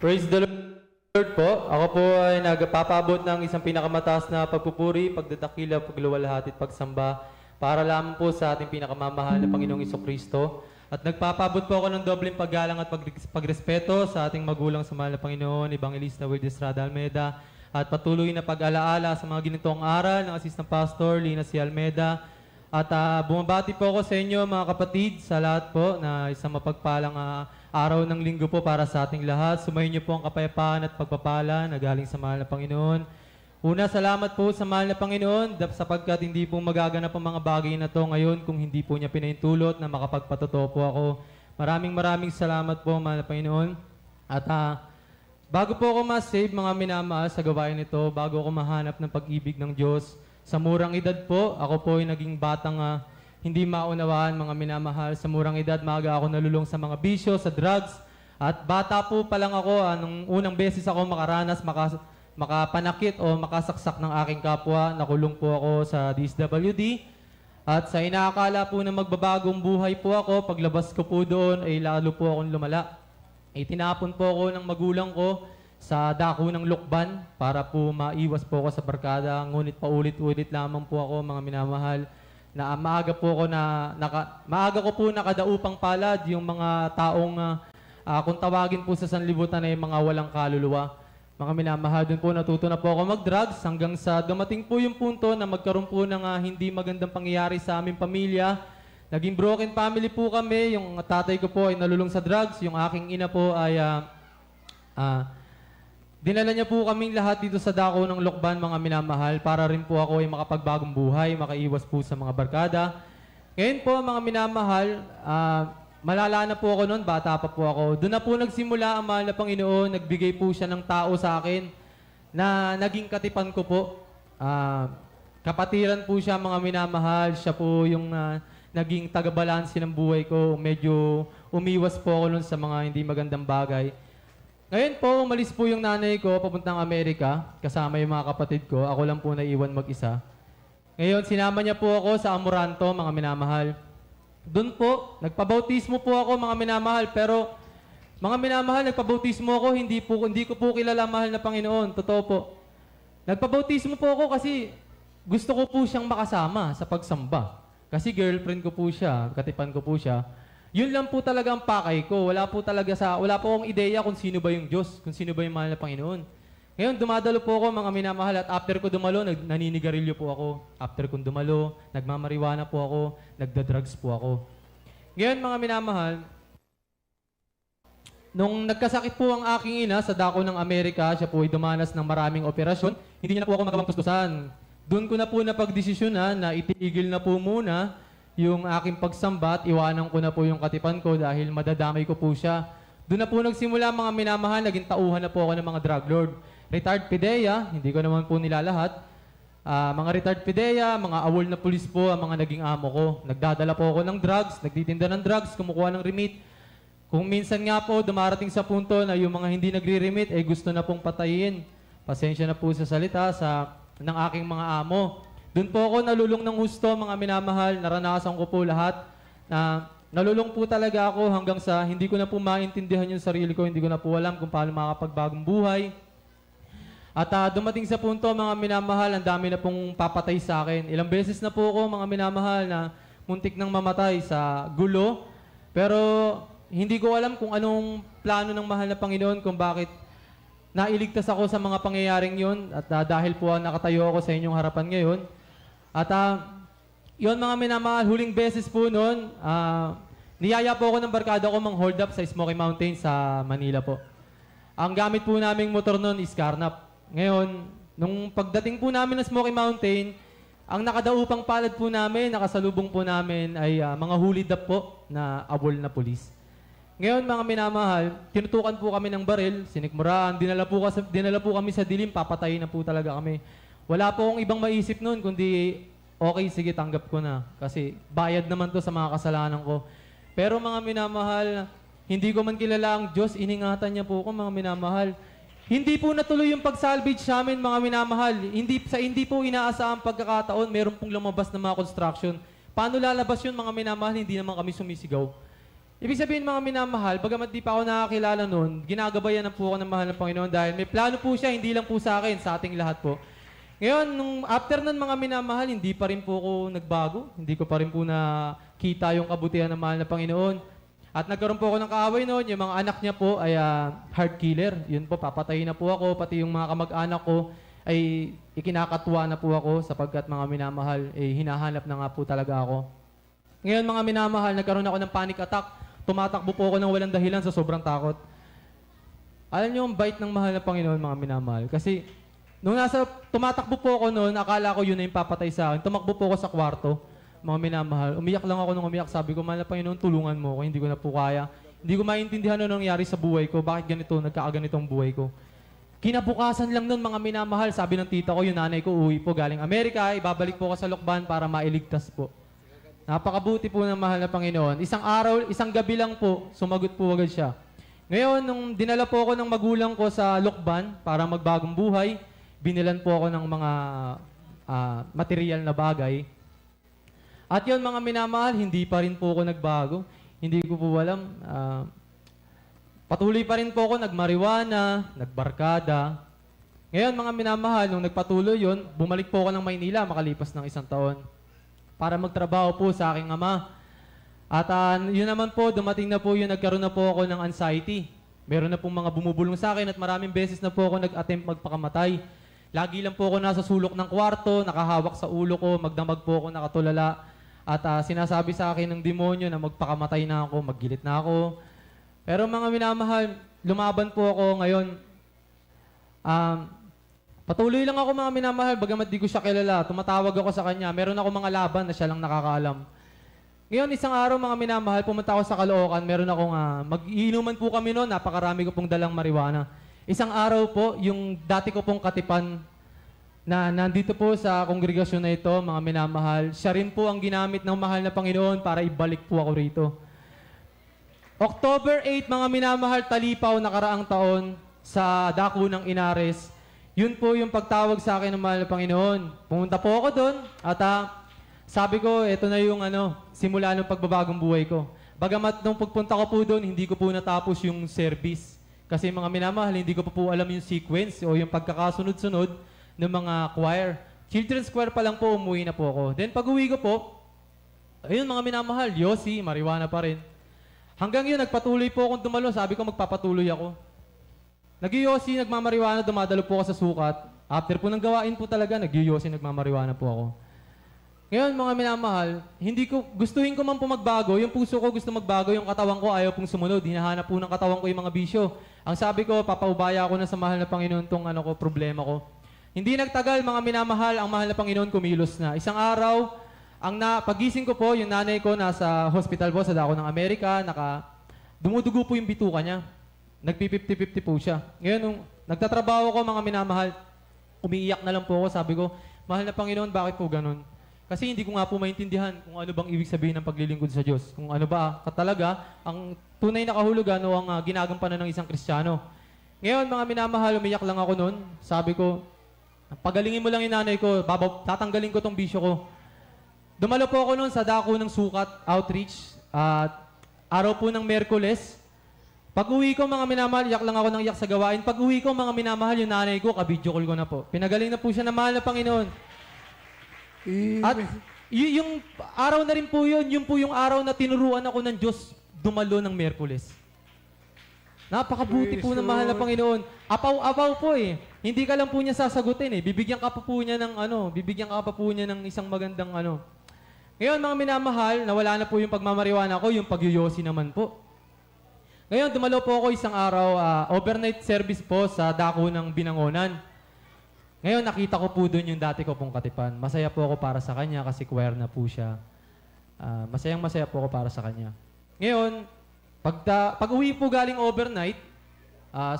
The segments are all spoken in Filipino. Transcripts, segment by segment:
Praise the Lord po. Ako po ay nagpapabot ng isang pinakamataas na pagpupuri, pagdadakila, pagluwalhati at pagsamba para lamang po sa ating pinakamamahal na Panginoong Kristo. At nagpapabot po ako ng dobleng paggalang at pagrespeto sa ating magulang sa mahal na Panginoon, Evangelista Wilde Estrada Almeda, at patuloy na pag-alaala sa mga ginitong aral ng Assistant Pastor Lina C. Almeda. At bumabati po ako sa inyo mga kapatid, sa lahat po na isang mapagpalang araw ng linggo po para sa ating lahat. Sumayin niyo po ang kapayapaan at pagpapala na galing sa mahal na Panginoon. Una, salamat po sa mahal na Panginoon sapagkat hindi po magaganap ang mga bagay na to ngayon kung hindi po niya pinahintulot na makapagpatotoo po ako. Maraming salamat po mahal na Panginoon. At bago po ako ma-save mga minamahal sa gawain nito, bago ako mahanap ng pag-ibig ng Diyos, sa murang edad po, ako po ay naging batang hindi maunawaan mga minamahal. Sa murang edad, maaga ako nalulong sa mga bisyo, sa drugs. At bata po pa lang ako, nung unang beses ako makaranas, makapanakit o makasaksak ng aking kapwa. Nakulong po ako sa DSWD. At sa inaakala po na magbabagong buhay po ako, paglabas ko po doon ay lalo po akong lumala. Itinapon po ako ng magulang ko sa dako ng lukban para po maiwas po ako sa barkada. Ngunit paulit-ulit lamang po ako mga minamahal na maaga ko po nakadaupang palad yung mga taong kung tawagin po sa sanlibutan ay mga walang kaluluwa. Mga minamahal, dun po natuto na po ako mag-drugs hanggang sa dumating po yung punto na magkaroon po ng hindi magandang pangyayari sa aming pamilya. Naging broken family po kami. Yung tatay ko po ay nalulong sa drugs. Yung aking ina po ay dinala niya po kaming lahat dito sa dako ng Lokban, mga minamahal, para rin po ako ay makapagbagong buhay, makaiwas po sa mga barkada. Ngayon po, mga minamahal, malala na po ako noon, bata pa po ako. Doon na po nagsimula ang mahal na Panginoon, nagbigay po siya ng tao sa akin na naging katipan ko po. Kapatiran po siya, mga minamahal, siya po yung naging tagabalansi ng buhay ko. Medyo umiwas po ako noon sa mga hindi magandang bagay. Ngayon po, umalis po yung nanay ko papuntang Amerika, kasama yung mga kapatid ko. Ako lang po naiwan mag-isa. Ngayon, sinama niya po ako sa Amoranto, mga minamahal. Doon po, nagpabautismo po ako, mga minamahal. Pero, mga minamahal, nagpabautismo ako, hindi ko po kilala mahal na Panginoon. Totoo po. Nagpabautismo po ako kasi gusto ko po siyang makasama sa pagsamba. Kasi girlfriend ko po siya, katipan ko po siya. Yun lang po talaga ang pakay ko. Wala po akong ideya kung sino ba yung Diyos, kung sino ba yung mahal na Panginoon. Ngayon, dumadalo po ako, mga minamahal, at after ko dumalo, naninigarilyo po ako. After kong dumalo, nagmamariwana po ako, nagda-drugs po ako. Ngayon, mga minamahal, nung nagkasakit po ang aking ina sa dako ng Amerika, siya po ay dumanas ng maraming operasyon, hindi niya na po ako magawang tustusan. Doon ko na po napagdesisyonan na itigil na po muna yung aking pagsamba at iwanan ko na po yung katipan ko dahil madadamay ko po siya. Doon na po nagsimula mga minamahal, naging tauhan na po ako ng mga drug lord. Retired PIDEA, hindi ko naman po nilalahat. Mga retired PIDEA, mga awol na pulis po ang mga naging amo ko. Nagdadala po ako ng drugs, nagtitinda ng drugs, kumukuha ng remit. Kung minsan nga po dumarating sa punto na yung mga hindi nagre-remit ay gusto na pong patayin. Pasensya na po sa salita ng aking mga amo. Doon po ako nalulong ng husto, mga minamahal, naranasan ko po lahat. Nalulong po talaga ako hanggang sa hindi ko na po maintindihan yung sarili ko, hindi ko na po alam kung paano makapagbagong buhay. At dumating sa punto, mga minamahal, ang dami na pong papatay sa akin. Ilang beses na po ako, mga minamahal, na muntik nang mamatay sa gulo. Pero hindi ko alam kung anong plano ng mahal na Panginoon kung bakit nailigtas ako sa mga pangyayaring yun. At dahil po nakatayo ako sa inyong harapan ngayon. At yun, mga minamahal, huling beses po noon, niyaya po ako ng barkada ko mang-hold up sa Smoky Mountain sa Manila po. Ang gamit po naming motor noon is Carnap. Ngayon, nung pagdating po namin ng Smoky Mountain, ang nakadaupang palad po namin, nakasalubong po namin ay mga hulid up po na abol na pulis. Ngayon, mga minamahal, tinutukan po kami ng baril, sinikmuraan, dinala po kami sa dilim, papatayin na po talaga kami. Wala po akong ibang maisip noon, kundi okay, sige, tanggap ko na. Kasi bayad naman to sa mga kasalanan ko. Pero mga minamahal, hindi ko man kilala ang Diyos, iningatan niya po ako, mga minamahal. Hindi po natuloy yung pag-salvage sa amin, mga minamahal. Hindi po inaasahang pagkakataon, meron pong lumabas na mga construction. Paano lalabas yun, mga minamahal? Hindi naman kami sumisigaw. Ibig sabihin mga minamahal, bagamat di pa ako nakakilala noon, ginagabayan na po ako ng mahal ng Panginoon dahil may plano po siya, hindi lang po sa akin, sa ating lahat po. Ngayon, nung after nun mga minamahal, hindi pa rin po ako nagbago. Hindi ko pa rin po nakita yung kabutihan ng mahal ng Panginoon. At nagkaroon po ako ng kaaway noon, yung mga anak niya po ay heart killer. Yun po, papatayin na po ako, pati yung mga kamag-anak ko ay ikinakatuwa na po ako sapagkat mga minamahal, hinahanap na nga po talaga ako. Ngayon mga minamahal, nagkaroon ako ng panic attack. Tumatakbo po ako ng walang dahilan sa sobrang takot. Alam niyo, ang bait ng mahal na Panginoon, mga minamahal. Kasi, nung tumatakbo po ako noon, akala ko yun na yung papatay sa akin. Tumakbo po ako sa kwarto, mga minamahal. Umiyak lang ako nung umiyak. Sabi ko, mahal na Panginoon, tulungan mo ako. Hindi ko na po kaya. Hindi ko maintindihan ano nangyari sa buhay ko. Bakit ganito, nagkakaganitong buhay ko. Kinabukasan lang nun, mga minamahal. Sabi ng tita ko, yung nanay ko, uwi po galing Amerika. Ibabalik po ako sa Lokban para mailigtas po. Napakabuti po ng mahal na Panginoon. Isang araw, isang gabi lang po, sumagot po agad siya. Ngayon, nung dinala po ako ng magulang ko sa Lokban para magbagong buhay, binilan po ako ng mga material na bagay. At yun, mga minamahal, hindi pa rin po ako nagbago. Hindi ko po alam. Patuloy pa rin po ako nagmariwana, nagbarkada. Ngayon, mga minamahal, nung nagpatuloy yun, bumalik po ako ng Maynila makalipas ng 1 taon para magtrabaho po sa aking ama. At yun naman po, dumating na po yun, nagkaroon na po ako ng anxiety. Meron na pong mga bumubulong sa akin at maraming beses na po ako nag-attempt magpakamatay. Lagi lang po ako nasa sulok ng kwarto, nakahawak sa ulo ko, magdamag po ako nakatulala. At sinasabi sa akin ng demonyo na magpakamatay na ako, maggilit na ako. Pero mga minamahal, lumaban po ako ngayon. Patuloy lang ako mga minamahal, bagamat di ko siya kilala. Tumatawag ako sa kanya. Meron ako mga laban na siya lang nakakaalam. Ngayon, isang araw mga minamahal, pumunta ako sa Caloocan. Meron akong, mag-iinuman po kami noon. Napakarami ko pong dalang marijuana. Isang araw po, yung dati ko pong katipan na nandito po sa kongregasyon na ito, mga minamahal, siya rin po ang ginamit ng mahal na Panginoon para ibalik po ako rito. October 8, mga minamahal, talipaw nakaraang taon sa dako ng Inares. Yun po yung pagtawag sa akin ng mahal na Panginoon. Pumunta po ako doon at sabi ko, ito na yung simula ng pagbabagong buhay ko. Bagamat nung pagpunta ko po doon, hindi ko po natapos yung service. Kasi mga minamahal, hindi ko po alam yung sequence o yung pagkakasunod-sunod ng mga choir. Children's choir pa lang po, umuwi na po ako. Then pag uwi ko po, ayun mga minamahal, Yossi, marijuana pa rin. Hanggang yun, nagpatuloy po akong dumalo. Sabi ko, magpapatuloy ako. Nag-Yossi, nagmamariwana, dumadalo po ako sa sukat. After po ng gawain po talaga, nag-Yossi, nagmamariwana po ako. Ngayon, mga minamahal, gustuhin ko man po magbago. Yung puso ko gusto magbago, yung katawan ko ayaw pong sumunod. Hinahanap po ng katawan ko yung mga bisyo. Ang sabi ko, papaubaya ko na sa mahal na Panginoon tong problema ko. Hindi nagtagal, mga minamahal, ang mahal na Panginoon kumilos na. Isang araw, pagising ko po, yung nanay ko nasa hospital po sa dako ng Amerika, dumudugo po yung bituka niya. Nagpi-50-50 po siya. Ngayon, nung nagtatrabaho ko, mga minamahal, umiiyak na lang po ako. Sabi ko, mahal na Panginoon, bakit po ganun? Kasi hindi ko nga po maintindihan kung ano bang ibig sabihin ng paglilingkod sa Diyos. Kung ano ba talaga ang tunay na kahulugan o ang ginagampanan ng isang Kristiyano. Ngayon, mga minamahal, umiyak lang ako noon. Sabi ko, pagalingin mo lang yung nanay ko, tatanggalin ko tong bisyo ko. Dumalo po ako noon sa dako ng sukat, outreach, araw po ng Merkules. Pag-uwi ko, mga minamahal, iyak lang ako ng iyak sa gawain. Pag-uwi ko, mga minamahal, yung nanay ko, kabidyo call ko na po. Pinagaling na po siya na mahal na Panginoon. At yung araw na rin po yun po yung araw na tinuruan ako ng Diyos dumalo ng Merkules. Napakabuti po ng mahal na Panginoon. Apaw-apaw po eh. Hindi ka lang po niya sasagutin eh. Bibigyan ka pa po niya ng isang magandang Ngayon, mga minamahal, nawala na po yung pagmamariwana ko, yung pag-Yossi naman po. Ngayon, dumalo po ako isang araw, overnight service po sa dako ng Binangonan. Ngayon, nakita ko po doon yung dati ko pong katipan. Masaya po ako para sa kanya kasi choir na po siya. Masayang-masaya po ako para sa kanya. Ngayon, pag uwi po galing overnight,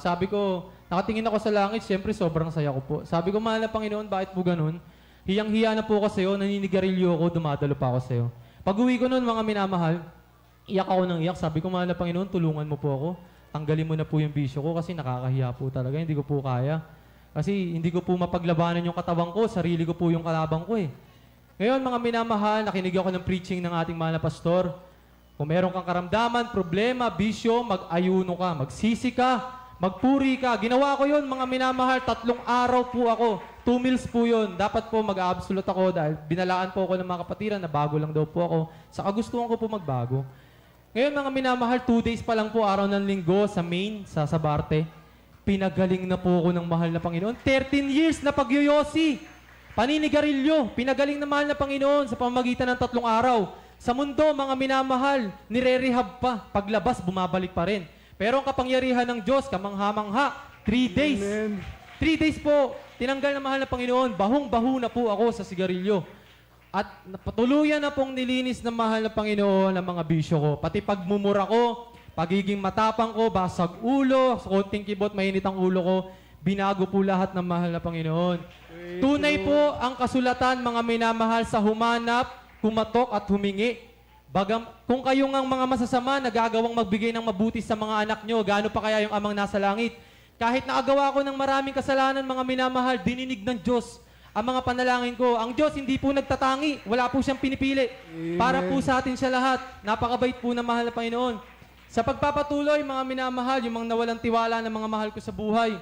sabi ko, nakatingin ako sa langit, siyempre sobrang saya ko po. Sabi ko, mahal na Panginoon, bakit po ganun? Hiyang-hiya na po ako sa'yo, naninigarilyo ako, dumadalo pa ako sa'yo. Pag uwi ko noon, mga minamahal, iyak ako ng iyak. Sabi ko, mahal na Panginoon, tulungan mo po ako. Tanggalin mo na po yung bisyo ko kasi nakakahiya po talaga. Hindi ko po kaya. Kasi hindi ko po mapaglabanan yung katawan ko. Sarili ko po yung kalabang ko eh. Ngayon, mga minamahal, nakinig ako ng preaching ng ating mahal na pastor. Kung meron kang karamdaman, problema, bisyo, mag-ayuno ka, magsisi ka, magpuri ka. Ginawa ko yun, mga minamahal, 3 araw po ako. 2 meals po yun. Dapat po mag-absolute ako dahil binalaan po ako ng mga kapatiran na bago lang daw po ako. Sa kagustuhan ko po magbago. Ngayon mga minamahal, 2 days pa lang po, araw ng linggo sa Maine, sa Sabarte. Pinagaling na po ako ng mahal na Panginoon. 13 years na pagyoyosi. Paninigarilyo. Pinagaling na mahal na Panginoon sa pamamagitan ng 3 araw. Sa mundo, mga minamahal, nire-rehab pa. Paglabas, bumabalik pa rin. Pero ang kapangyarihan ng Diyos, kamangha-mangha, 3 days. Amen. 3 days po, tinanggal na mahal na Panginoon. Bahong-baho na po ako sa sigarilyo. At patuluyan na pong nilinis ng mahal na Panginoon ang mga bisyo ko. Pati pagmumura ko, pagiging matapang ko, basag ulo, sa konting kibot, mainit ang ulo ko, binago po lahat ng mahal na Panginoon. Tunay po ang kasulatan, mga minamahal, sa humanap, kumatok at humingi. Kung kayo ngang mga masasama, nagagawang magbigay ng mabuti sa mga anak nyo, gaano pa kaya yung amang nasa langit? Kahit nakagawa ko ng maraming kasalanan, mga minamahal, dininig ng Diyos ang mga panalangin ko. Ang Diyos hindi po nagtatangi, wala po siyang pinipili. Amen. Para po sa atin siya lahat. Napakabait po ng mahal na Panginoon. Sa pagpapatuloy, mga minamahal, yung mga nawalang tiwala ng mga mahal ko sa buhay,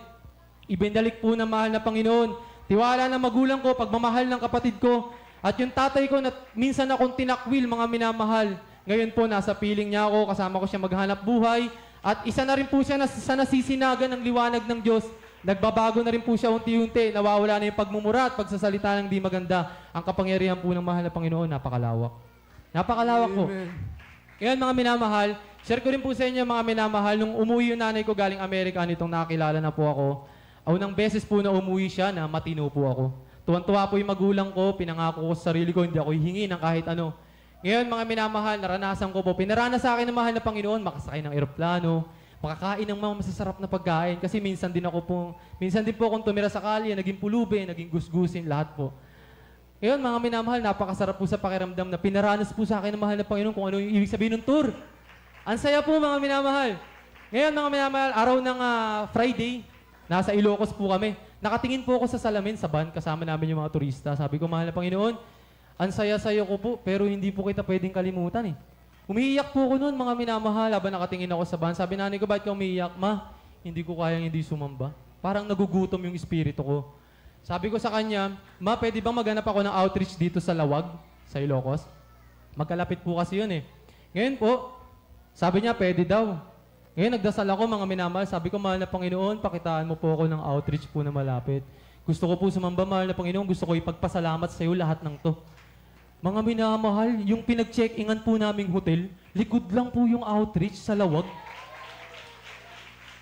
ibinalik po ng mahal na Panginoon. Tiwala ng magulang ko, pagmamahal ng kapatid ko, at yung tatay ko na minsan akong tinakwil, mga minamahal. Ngayon po, nasa piling niya ako, kasama ko siya maghanap buhay. At isa na rin po siya sa nasisinagan ng liwanag ng Diyos. Nagbabago na rin po siya unti-unti. Nawawala na yung pagmumura at pagsasalita ng di maganda. Ang kapangyarihan po ng mahal na Panginoon, napakalawak. Napakalawak po. Amen. Ngayon mga minamahal, share ko rin po sa inyo mga minamahal, nung umuwi yung nanay ko galing Amerika, nitong nakakilala na po ako, unang beses po na umuwi siya na matino po ako. Tuwan-tuwa po yung magulang ko, pinangako ko sa sarili ko, hindi ako hihingi ng kahit ano. Ngayon mga minamahal, naranasan ko po, pinarana sa akin ng mahal na Panginoon, makasakay ng eroplano, makakain ng mga masasarap na pagkain. Kasi minsan din po akong tumira sa kalye, naging pulube, naging gusgusin, lahat po. Ngayon mga minamahal, napakasarap po sa pakiramdam na pinaranas po sa akin ng mahal na Panginoon kung ano yung ibig sabihin ng tour. Ang saya po mga minamahal. Ngayon mga minamahal, araw ng Friday, nasa Ilocos po kami. Nakatingin po ako sa salamin sa van, kasama namin yung mga turista. Sabi ko, mahal na Panginoon, ang saya-saya ko po, pero hindi po kita pwedeng kalimutan eh. Umiiyak po ako noon, mga minamahal, habang nakatingin ako sa van. Sabi nanay ko, bakit ka umiiyak? Ma, hindi ko kayang hindi sumamba. Parang nagugutom yung espiritu ko. Sabi ko sa kanya, ma, pwede bang maghanap ako ng outreach dito sa Lawag, sa Ilocos? Magkalapit po kasi yun eh. Ngayon po, sabi niya, pwede daw. Ngayon, nagdasal ako, mga minamahal. Sabi ko, mahal na Panginoon, pakitaan mo po ako ng outreach po na malapit. Gusto ko po sumamba, mahal na Panginoon. Gusto ko ipagpasalamat sa iyo lahat ng to. Mga minamahal, yung pinag-check-ingan po naming hotel, likod lang po yung outreach sa Lawag.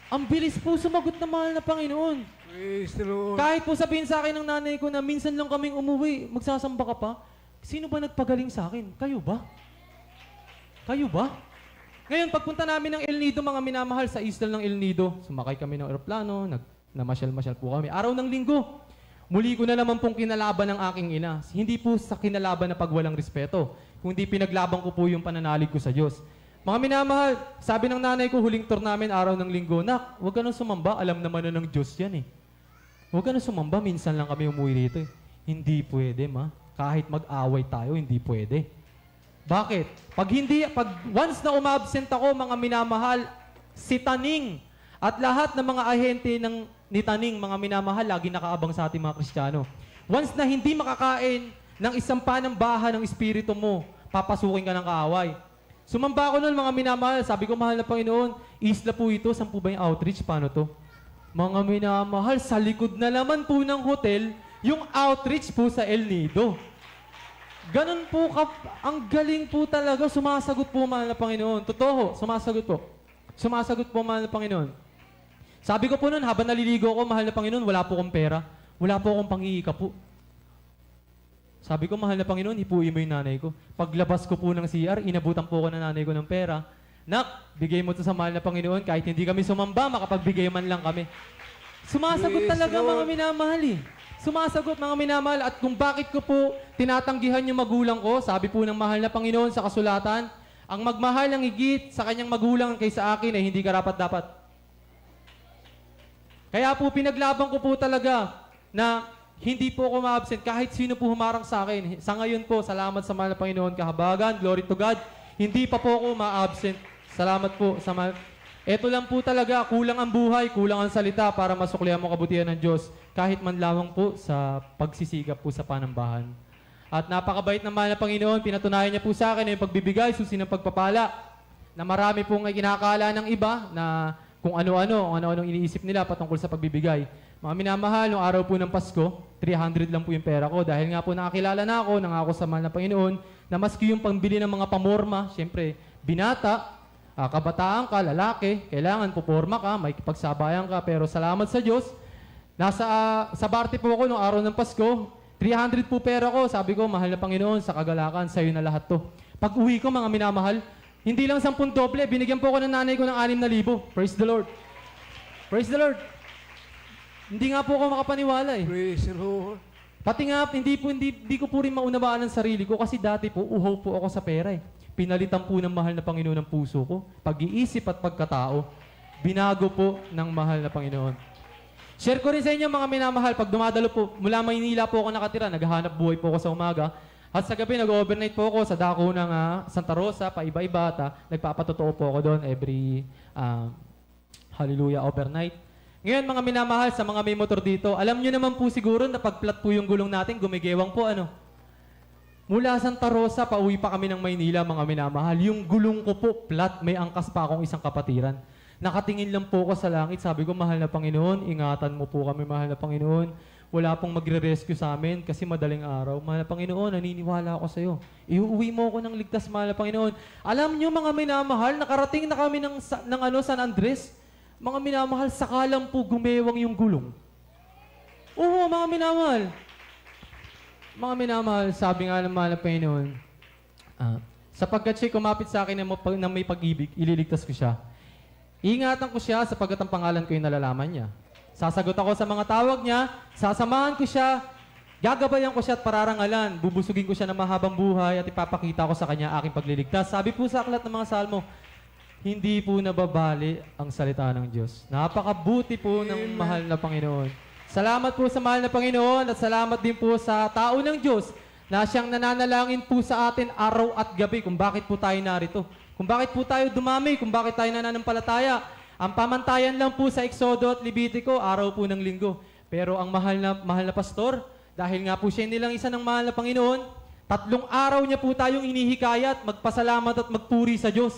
Ang bilis po sumagot na mahal na Panginoon. Praise the Lord. Kahit po sabihin sa akin ng nanay ko na minsan lang kaming umuwi, magsasamba ka pa, sino ba nagpagaling sa akin? Kayo ba? Kayo ba? Ngayon, pagpunta namin ng El Nido, mga minamahal, sa isla ng El Nido, sumakay kami ng eroplano, namasyal-masyal po kami. Araw ng linggo, muli ko na naman pong kinalaban ng aking ina. Hindi po sa kinalaban na pagwalang respeto, kundi pinaglaban ko po yung pananalig ko sa Diyos. Mga minamahal, sabi ng nanay ko, huling tour namin, araw ng linggo, nak, huwag ka nang sumamba, alam naman na ng Diyos yan eh. Huwag ka nang sumamba, minsan lang kami umuwi rito eh. Hindi pwede, ma. Kahit mag-away tayo, hindi pwede. Bakit? Pag once na umabsent ako, mga minamahal, si Taning at lahat ng mga ahente ni Taning, mga minamahal, lagi nakaabang sa ating mga Kristiyano. Once na hindi makakain ng isang panang baha ng espiritu mo, papasukin ka ng kaaway. Sumamba ako noon, mga minamahal, sabi ko, mahal na Panginoon, isla po ito, saan po ba yung outreach? Paano to? Mga minamahal, sa likod na naman po ng hotel, yung outreach po sa El Nido. Ganun po, ang galing po talaga, sumasagot po, mahal na Panginoon. Totoo, sumasagot po. Sumasagot po, mahal na Panginoon. Sabi ko po noon, habang naliligo ako, mahal na Panginoon, wala po akong pera. Wala po akong panghiika po. Sabi ko, mahal na Panginoon, hipuin mo yung nanay ko. Paglabas ko po ng CR, inabutan po ako ng nanay ko ng pera. Nak, bigay mo to sa mahal na Panginoon, kahit hindi kami sumamba, makapagbigay man lang kami. Sumasagot Praise talaga, the Lord. mga minamahal eh. Sumasagot, mga minamahal. At kung bakit ko po tinatanggihan yung magulang ko, sabi po ng mahal na Panginoon sa kasulatan, ang magmahal ng higit sa kanyang magulang kaysa akin ay hindi karapat-dapat. Kaya po pinaglaban ko po talaga na hindi po ako ma-absent kahit sino po humarang sa akin. Sa ngayon po, salamat sa mahal na Panginoon, kahabagan, glory to God. Hindi pa po ako ma-absent. Salamat po sa Ito lang po talaga, kulang ang buhay, kulang ang salita para masuklihan mo kabutihan ng Diyos kahit man lamang po sa pagsisigap po sa panambahan. At napakabait naman na Panginoon, pinatunayan niya po sa akin na yung pagbibigay, susi ng pagpapala, na marami pong kinakala ng iba na kung ano-anong iniisip nila patungkol sa pagbibigay. Mga minamahal, nung araw po ng Pasko, 300 lang po yung pera ko dahil nga po nakakilala na ako, nangako sa mahal na Panginoon, na maski yung pangbili ng mga pamorma, syempre, binata, kabataan ka, lalaki, kailangan puporma ka, may pagsabayan ka, pero salamat sa Diyos, sa Barte po ako nung araw ng Pasko, 300 po pera ko, sabi ko, mahal na Panginoon, sa kagalakan, sa'yo na lahat to. Pag uwi ko, mga minamahal, hindi lang 10 doble, binigyan po ako ng nanay ko ng 6,000. Praise the Lord. Praise the Lord. Hindi nga po ako makapaniwala eh. Praise the Lord. Pati nga, hindi ko po rin maunawaan ang sarili ko kasi dati po, uhaw po ako sa pera eh. Pinalitan po ng mahal na Panginoon ang puso ko. Pag-iisip at pagkatao, binago po ng mahal na Panginoon. Share ko rin sa inyo mga minamahal, pag dumadalo po, mula Maynila po ako nakatira, naghahanap buhay po ako sa umaga. At sa gabi, nag-overnight po ako sa dako ng Santa Rosa, paiba-iba, at nagpapatotoo po ako doon every hallelujah overnight. Ngayon mga minamahal, sa mga may motor dito, alam nyo naman po siguro na pag-flat po yung gulong natin, gumigewang po ano. Mula Santa Rosa, pauwi pa kami ng Maynila, mga minamahal. Yung gulong ko po, flat, may angkas pa akong isang kapatiran. Nakatingin lang po ako sa langit, sabi ko, mahal na Panginoon, ingatan mo po kami, mahal na Panginoon. Wala pong magre-rescue sa amin kasi madaling araw. Mahal na Panginoon, naniniwala ako sa iyo. Iuwi mo ako ng ligtas, mahal na Panginoon. Alam nyo, mga minamahal, nakarating na kami ng San Andres. Mga minamahal, sakalang po gumewang yung gulong. Oo, mga minamahal. Mga minamahal, sabi nga ng mahal na Panginoon, sapagkat siya'y kumapit sa akin na may pag-ibig, ililigtas ko siya. Ingatan ko siya sapagkat ang pangalan ko yung nalalaman niya. Sasagot ako sa mga tawag niya, sasamahan ko siya, gagabayan ko siya at pararangalan, bubusugin ko siya ng mahabang buhay at ipapakita ko sa kanya aking pagliligtas. Sabi po sa aklat ng mga salmo, hindi po nababali ang salita ng Diyos. Napakabuti po ng mahal na Panginoon. Salamat po sa mahal na Panginoon at salamat din po sa tao ng Diyos na siyang nananalangin po sa atin araw at gabi kung bakit po tayo narito. Kung bakit po tayo dumami, kung bakit tayo nananampalataya. Ang pamantayan lang po sa Exodo at Levitico, araw po ng linggo. Pero ang mahal na pastor, dahil nga po siya nilang isa ng mahal na Panginoon, 3 araw niya po tayong inihikayat, magpasalamat at magpuri sa Diyos.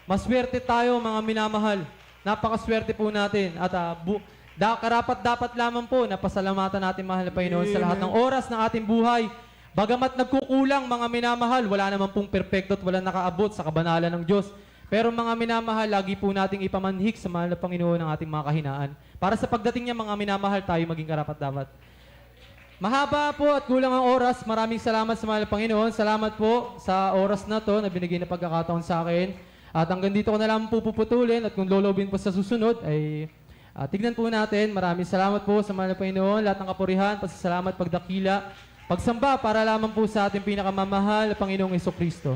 Maswerte tayo mga minamahal. Napakaswerte po natin. At karapat-dapat lamang po na pasalamatan natin mahal na Panginoon sa lahat ng oras ng ating buhay. Bagamat nagkukulang mga minamahal, wala naman pong perfecto at wala nakaabot sa kabanalan ng Diyos. Pero mga minamahal, lagi po nating ipamanhik sa mahal na Panginoon ang ating mga kahinaan. Para sa pagdating niya mga minamahal, tayo maging karapat-dapat. Mahaba po at kulang ang oras. Maraming salamat sa mahal na Panginoon. Salamat po sa oras na to na binigay na pagkakataon sa akin. At hanggang dito ko na lang po puputulin at kung lolobin po sa susunod ay tignan po natin. Maraming salamat po sa mahal na Panginoon. Lahat ng kapurihan, pasasalamat, pagdakila, pagsamba para lamang po sa ating pinakamamahal na Panginoong Hesukristo.